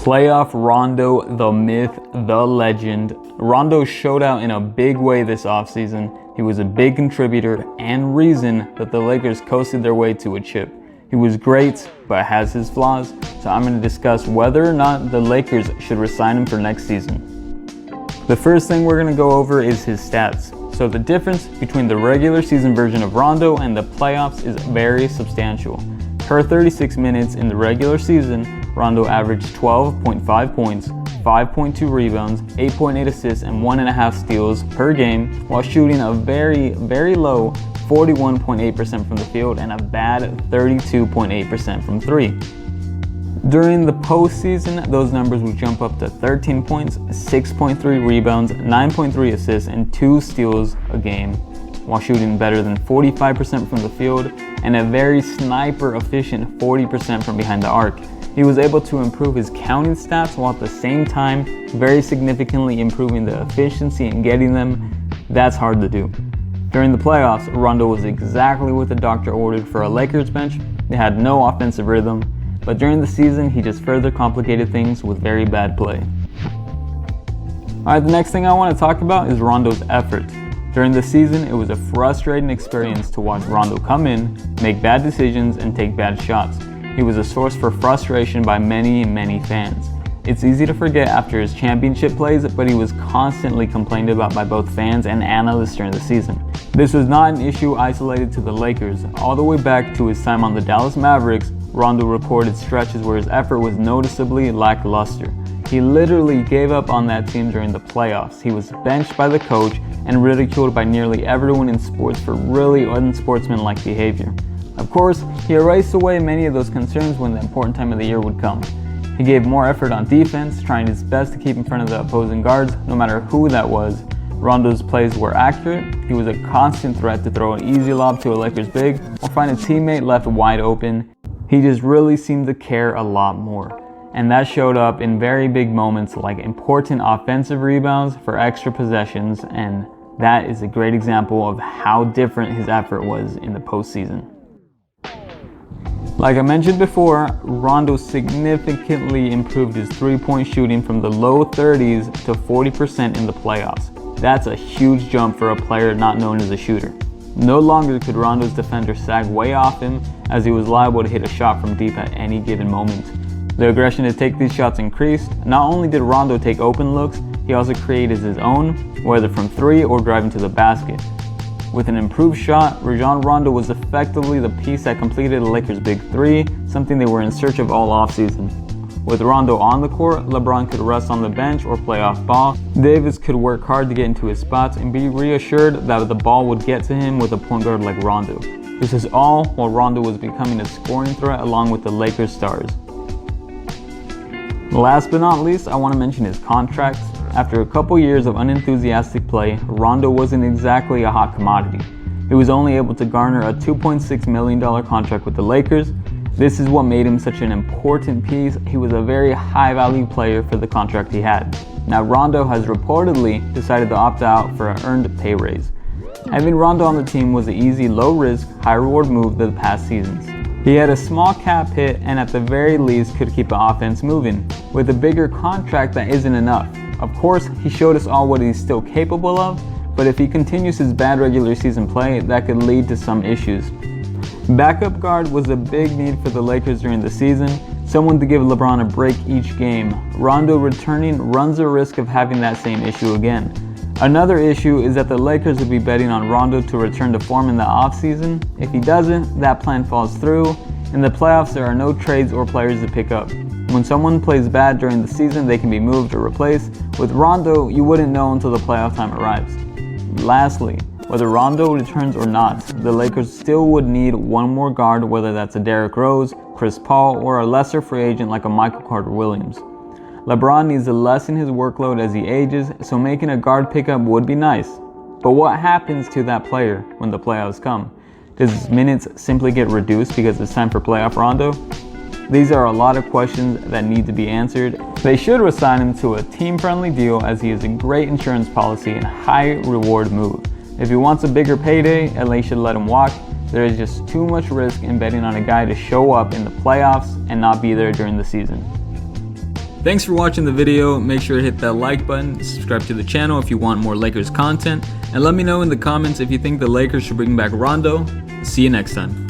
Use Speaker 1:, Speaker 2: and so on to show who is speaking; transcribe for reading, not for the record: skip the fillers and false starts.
Speaker 1: Playoff Rondo, the myth, the legend. Rondo showed out in a big way this offseason. He was a big contributor and reason that the Lakers coasted their way to a chip. He was great, but has his flaws, so I'm going to discuss whether or not the Lakers should re-sign him for next season. The first thing we're going to go over is his stats. So the difference between the regular season version of Rondo and the playoffs is very substantial. Per 36 minutes in the regular season, Rondo averaged 12.5 points, 5.2 rebounds, 8.8 assists, and 1.5 steals per game, while shooting a very, very low 41.8% from the field and a bad 32.8% from three. During the postseason, those numbers would jump up to 13 points, 6.3 rebounds, 9.3 assists, and 2 steals a game, while shooting better than 45% from the field and a very sniper efficient 40% from behind the arc. He was able to improve his counting stats while at the same time very significantly improving the efficiency in getting them. That's hard to do. During the playoffs, Rondo was exactly what the doctor ordered for a Lakers bench. They had no offensive rhythm, but during the season, he just further complicated things with very bad play. Alright, the next thing I want to talk about is Rondo's effort. During the season, it was a frustrating experience to watch Rondo come in, make bad decisions, and take bad shots. He was a source for frustration by many fans. It's easy to forget after his championship plays, but he was constantly complained about by both fans and analysts during the season. This was not an issue isolated to the Lakers. All the way back to his time on the Dallas Mavericks, Rondo recorded stretches where his effort was noticeably lackluster. He literally gave up on that team during the playoffs. He was benched by the coach and ridiculed by nearly everyone in sports for really unsportsmanlike behavior. Of course, he erased away many of those concerns when the important time of the year would come. He gave more effort on defense, trying his best to keep in front of the opposing guards, no matter who that was. Rondo's plays were accurate. He was a constant threat to throw an easy lob to a Lakers big or find a teammate left wide open. He just really seemed to care a lot more. And that showed up in very big moments like important offensive rebounds for extra possessions, and that is a great example of how different his effort was in the postseason. Like I mentioned before, Rondo significantly improved his three-point shooting from the low 30s to 40% in the playoffs. That's a huge jump for a player not known as a shooter. No longer could Rondo's defender sag way off him, as he was liable to hit a shot from deep at any given moment. The aggression to take these shots increased. Not only did Rondo take open looks, he also created his own, whether from three or driving to the basket. With an improved shot, Rajon Rondo was effectively the piece that completed the Lakers' big three, something they were in search of all offseason. With Rondo on the court, LeBron could rest on the bench or play off ball. Davis could work hard to get into his spots and be reassured that the ball would get to him with a point guard like Rondo. This is all while Rondo was becoming a scoring threat along with the Lakers stars. Last but not least, I want to mention his contract. After a couple years of unenthusiastic play, Rondo wasn't exactly a hot commodity. He was only able to garner a $2.6 million contract with the Lakers. This is what made him such an important piece. He was a very high-value player for the contract he had. Now, Rondo has reportedly decided to opt out for an earned pay raise. Having Rondo on the team was an easy, low-risk, high-reward move the past seasons. He had a small cap hit and at the very least could keep the offense moving. With a bigger contract, that isn't enough. Of course, he showed us all what he's still capable of, but if he continues his bad regular season play, that could lead to some issues. Backup guard was a big need for the Lakers during the season, someone to give LeBron a break each game. Rondo returning runs a risk of having that same issue again. Another issue is that the Lakers will be betting on Rondo to return to form in the offseason. If he doesn't, that plan falls through. In the playoffs, there are no trades or players to pick up. When someone plays bad during the season, they can be moved or replaced. With Rondo, you wouldn't know until the playoff time arrives. Lastly, whether Rondo returns or not, the Lakers still would need one more guard, whether that's a Derrick Rose, Chris Paul, or a lesser free agent like a Michael Carter-Williams. LeBron needs to lessen his workload as he ages, so making a guard pickup would be nice. But what happens to that player when the playoffs come? Does his minutes simply get reduced because it's time for playoff Rondo? These are a lot of questions that need to be answered. They should resign him to a team-friendly deal as he is a great insurance policy and high-reward move. If he wants a bigger payday, LA should let him walk. There is just too much risk in betting on a guy to show up in the playoffs and not be there during the season. Thanks for watching the video. Make sure to hit that like button, subscribe to the channel if you want more Lakers content, and let me know in the comments if you think the Lakers should bring back Rondo. See you next time.